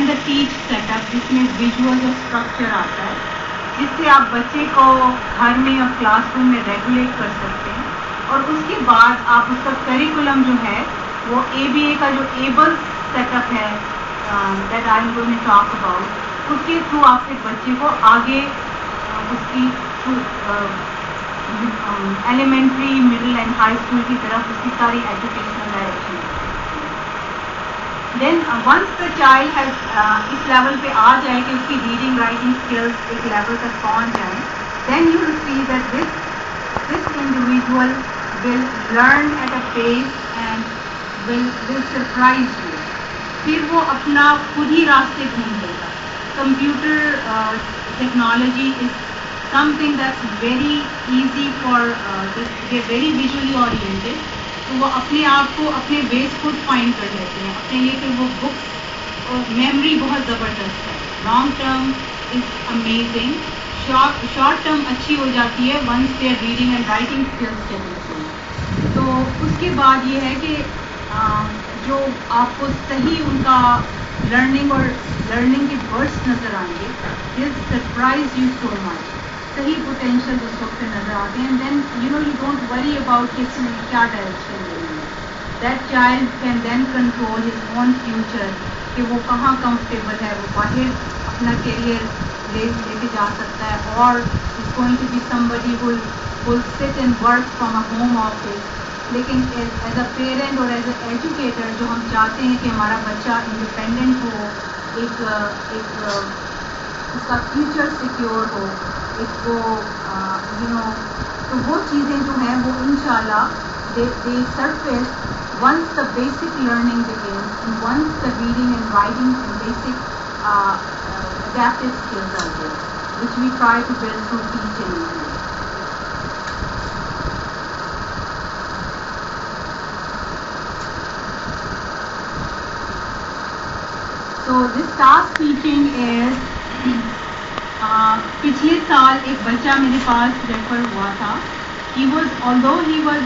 And the teach set up جس میں visual اور اسٹرکچر آتا ہے, جس سے آپ بچے کو گھر میں اور کلاس روم میں ریگولیٹ کر سکتے ہیں. اور اس کے بعد آپ اس کا کریکولم جو ہے وہ ABA کا جو ایبل سیٹ اپ ہے that I'm going to talk about, اس کے تھرو آپ ایک بچے کو آگے اس کی elementary, middle and high school کی طرف اس کی ساری educational direction. Then once the child has اس لیول پہ آ جائے کہ اس کی ریڈنگ رائٹنگ اسکلس ایک لیول تک پہنچ جائیں, then you will see that this individual will learn at a pace and will surprise you. پھر وہ اپنا خود ہی راستے ڈھونڈے گا. Computer technology is something that's very easy for they're very visually oriented, تو وہ اپنے آپ کو اپنے بیس خود فائنڈ کر لیتے ہیں اپنے لیے کہ وہ بکس اور میموری بہت زبردست ہے. Long term is amazing, short term اچھی ہو جاتی ہے once they are reading and writing skills develop. تو اس کے بعد یہ ہے کہ جو آپ کو صحیح ان کا لرننگ اور لرننگ کے برسٹ نظر آئیں گے, دس سرپرائز یو سو مچ. صحیح پوٹینشیل اس وقت پہ نظر آتے ہیں. Then you don't worry about کہ اس میں کیا ڈائریکشن لے رہی ہے. That child can then control his own future, کہ وہ کہاں کمفرٹیبل ہے, وہ باہر اپنا کیریئر لے کے جا سکتا ہے, اور is going to be somebody who will sit and work from a home office. لیکن ایز اے پیرنٹ اور ایز اے ایجوکیٹر جو ہم چاہتے ہیں کہ ہمارا بچہ انڈیپینڈنٹ ہو, ایک اس کا فیوچر سیکیور ہو, ایک وہ تو وہ چیزیں جو ہیں وہ انشاءاللہ they surface once the basic learning begins, and once the reading and writing and basic adaptive skills are there, which we try to build through teaching. So this task teaching is پچھلے سال ایک بچہ میرے پاس refer ہوا تھا. although he was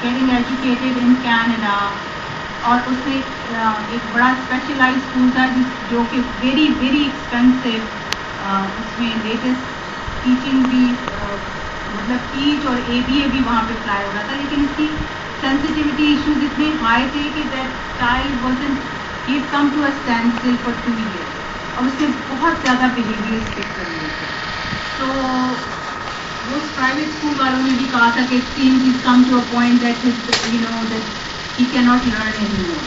getting educated in Canada, اور اس نے ایک بڑا اسپیشلائز اسکول تھا جو کہ ویری ویری ایکسپینسو, اس میں لیٹسٹ ٹیچنگ بھی مطلب ٹیچ اور ABA بھی وہاں پہ اپلائی ہو رہا تھا, لیکن اس کی سینسٹیوٹی ایشوز اتنے ہائی تھے کہ that child wasn't he had come to a standstill for 2 years, اور اس نے بہت زیادہ بیہیویئرس پک کر لیے تھے. تو وہ پرائیویٹ اسکول والوں نے بھی کہا تھا کہ he's come to a point that that he cannot learn anymore.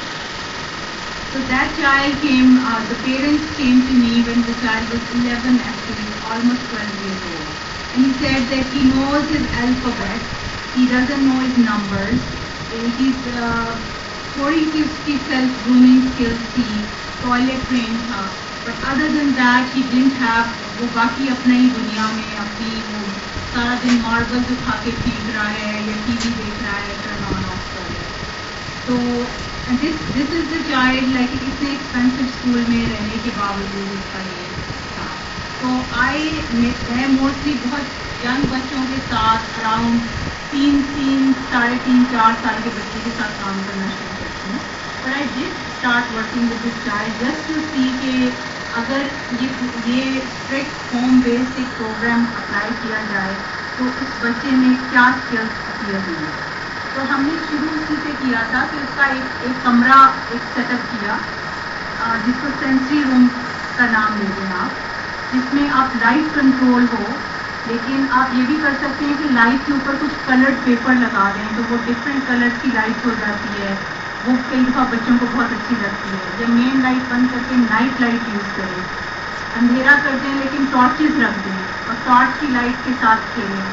So that child came, the parents came to me when the child was 11 actually, almost 12 years old. And he said that he knows his alphabet, he doesn't know his numbers, he's تھوڑی سی اس کی self grooming skills تھی, toilet train تھا, but other than that he didn't have, وہ باقی اپنا ہی دنیا میں اپنی وہ سارا دن ماربلز اٹھا کے پھینک رہا ہے یا ٹی وی دیکھ رہا ہے, ٹرن آن آف کر رہا ہے. تو دس از دا چائلڈ لائک اتنے ایکسپینسو اسکول میں رہنے کے باوجود اس کا یہ تھا. تو میں موسٹلی بہت ینگ بچوں کے ساتھ اراؤنڈ 3 ساڑھے 3 4 سال کے بچے کے ساتھ کام کرنا شروع کرتی ہوں. But I did start working with this child just to see کہ اگر یہ اسٹرکٹ ہوم بیسڈ ایک پروگرام اپلائی کیا جائے تو اس بچے میں کیا اسکلس اپیئر ہوئی. تو ہم نے شروع اسی سے کیا تھا کہ اس کا ایک کمرہ ایک سیٹ اپ کیا جس کو سینسری روم کا نام لے دیں آپ, جس میں آپ لائٹ کنٹرول ہو, لیکن آپ یہ بھی کر سکتے ہیں کہ لائٹ کے اوپر کچھ کلرڈ پیپر لگا دیں تو وہ ڈفرینٹ کلر کی لائٹ ہو جاتی ہے. وہ کئی دفعہ بچوں کو بہت اچھی لگتی ہے. جب مین لائٹ بند کر کے نائٹ لائٹ یوز کریں, اندھیرا کرتے ہیں لیکن ٹارچز رکھ دیں اور ٹارچ کی لائٹ کے ساتھ کھیلیں.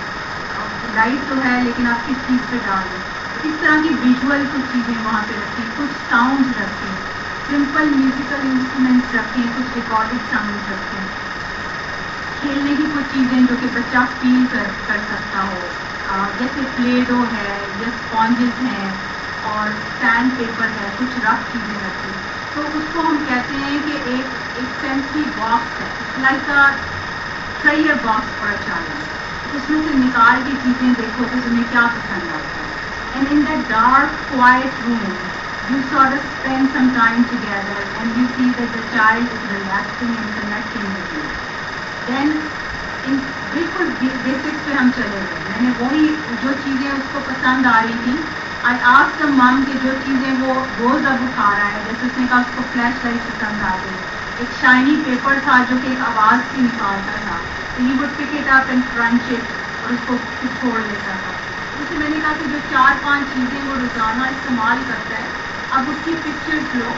لائٹ تو ہے لیکن آپ کس چیز پہ ڈال دیں. اس طرح کی ویژول کچھ چیزیں وہاں پہ رکھیں, کچھ ساؤنڈز رکھیں, سمپل میوزیکل انسٹرومنٹس رکھیں, کچھ ریکارڈڈ ساؤنڈز رکھیں, کھیلنے کی کچھ چیزیں جو کہ بچہ فیل کر سکتا ہو, جیسے پلے ڈو ہے یا اسپونجز ہیں اور سینڈ پیپر ہے, کچھ رف چیزیں رکھیں. تو اس کو ہم کہتے ہیں کہ ایک سینسری باکس ہے, like a trier box for a child. اس میں سے نکال کے چیزیں دیکھو کہ تمہیں کیا پسند آتا ہے. And in that dark quite room you sort of spend some time together and you see that the child is relaxing and connecting with you. Then بالکل بیسکس پہ ہم چلے گئے. میں نے وہی جو چیزیں اس کو پسند آ رہی تھیں, آئی آسکڈ دی مم کہ جو چیزیں وہ روز اب اٹھا رہا ہے, جیسے اس نے کہا اس کو فلیش لائٹ پسند آ گئی, ایک شائنی پیپر تھا جو کہ ایک آواز کی نکالتا تھا, تو he would pick it up and crunch it اور اس کو پھر چھوڑ دیتا تھا. اس سے میں نے کہا کہ جو 4-5 چیزیں وہ روزانہ استعمال کرتا ہے, اب اس کی پکچرز لو,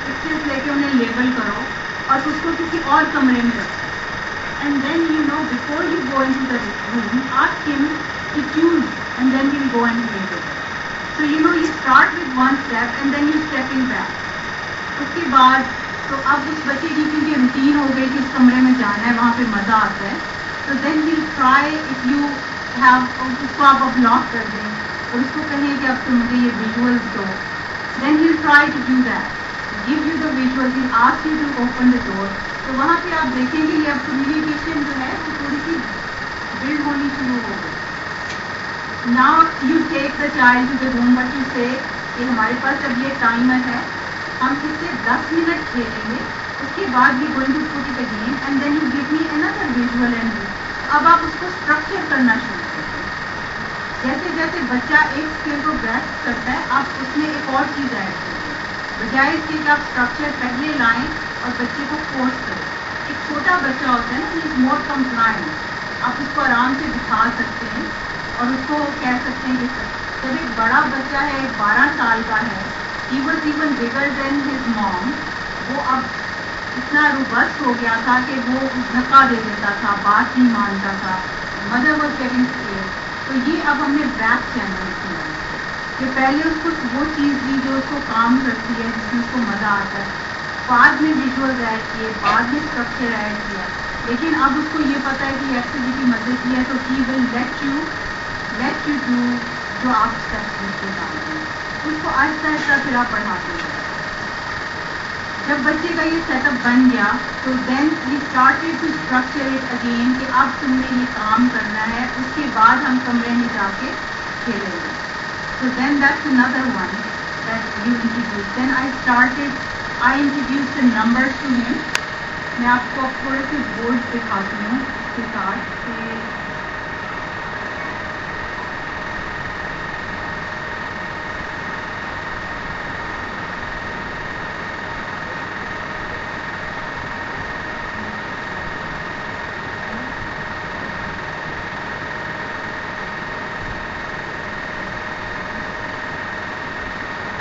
پکچرز لے کے انہیں لیبل کرو اور اس کو کسی اور کمرے میں رکھو. And then before you go into the room, ask him to choose, and then he'll go and play with it. So you start with one step and then you stepping back. اس کے بعد تو اب اس بچے کی کیونکہ routine ہو گئی کہ اس کمرے میں جانا ہے, وہاں پہ مزہ آتا ہے, تو دین he'll try if you have اس کو آپ بلاک کر دیں اور اس کو کہیں کہ اب تم مجھے یہ visuals do, then he'll try to do that, give you the visuals, he'll ask you to open the door. تو وہاں پہ آپ دیکھیں گے یہ اب کمیونیکیشن جو ہے وہ تھوڑی سی بلڈ ہونی شروع ہو گئی. Now you take the child to the room, but you say کہ ہمارے پاس اب یہ ٹائمر ہے, ہم اس سے 10 منٹ کھیلیں گے, اس کے بعد بھی going to put it again and then you give me another visual and اب آپ اس کو اسٹرکچر کرنا شروع کرتے ہیں. جیسے جیسے بچہ ایک اسکل کو گریسپ کرتا ہے آپ اس میں ایک اور چیز ایڈ کرتے ہیں, بجائے اس کے کہ آپ اسٹرکچر پہلے لائیں اور بچے کو فورس کریں. ایک چھوٹا بچہ ہوتا ہے نا, ہی از مور کمپلائنٹ, آپ اس کو آرام سے بٹھا سکتے ہیں اور اس کو کہہ سکتے ہیں کہ جب ایک بڑا بچہ ہے 12 سال کا ہے, he was even bigger than his mom, وہ اب اتنا روبسٹ ہو گیا تھا کہ وہ دھکا دے دیتا تھا, بات نہیں مانتا تھا, مدر واز گیٹنگ اسکیئرڈ. تو یہ اب ہم نے بیک چینل کیا کہ پہلے اس کو وہ چیز دی جو اس کو کام کرتی ہے, جس میں اس کو مزہ آتا ہے, بعد میں ویژولز ایڈ کیے, بعد میں اسٹرکچر ایڈ کیا, لیکن اب اس کو یہ پتا ہے کہ یہ ایکٹیویٹی مزے کی ہے, تو ہی ول لیٹ یو ڈو جو آپ اسٹیپس لکھ کے ڈالتے ہیں. اس کو آہستہ آہستہ پھر آپ پڑھاتے ہیں. جب بچے کا یہ سیٹ اپ بن گیا تو then we started to structure it again کہ اب تم نے یہ کام کرنا ہے, اس کے بعد ہم کمرے میں جا کے کھیلیں گے. So then that's another one that you introduced. Then I introduced the numbers to him. میں آپ کو اب تھوڑے سے بورڈ دکھاتی ہوں اس کے ساتھ کہ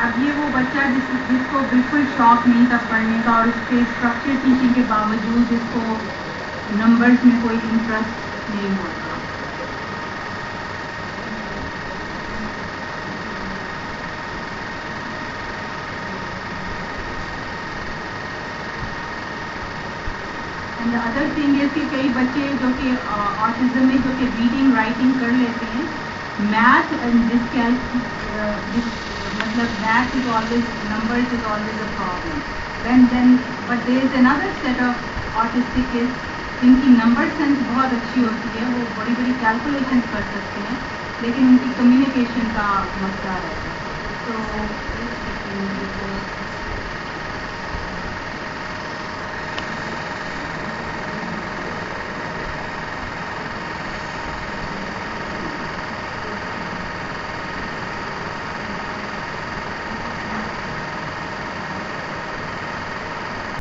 اب یہ وہ بچہ جس کو بالکل شوق نہیں تھا پڑھنے کا اور اس کے اسٹرکچر ٹیچنگ کے باوجود جس کو نمبرز میں کوئی انٹرسٹ نہیں ہوتا. اینڈ ادر تھنگ از کہ کئی بچے جو کہ آٹزم میں جو کہ ریڈنگ رائٹنگ کر لیتے ہیں, میتھ اینڈ مطلب math is always, numbers is always a problem. But there is another set of autistic is جن کی نمبر سینس بہت اچھی ہوتی ہے, وہ بڑی بڑی کیلکولیشن کر سکتے ہیں, لیکن ان کی کمیونیکیشن کا مسئلہ رہتا ہے. تو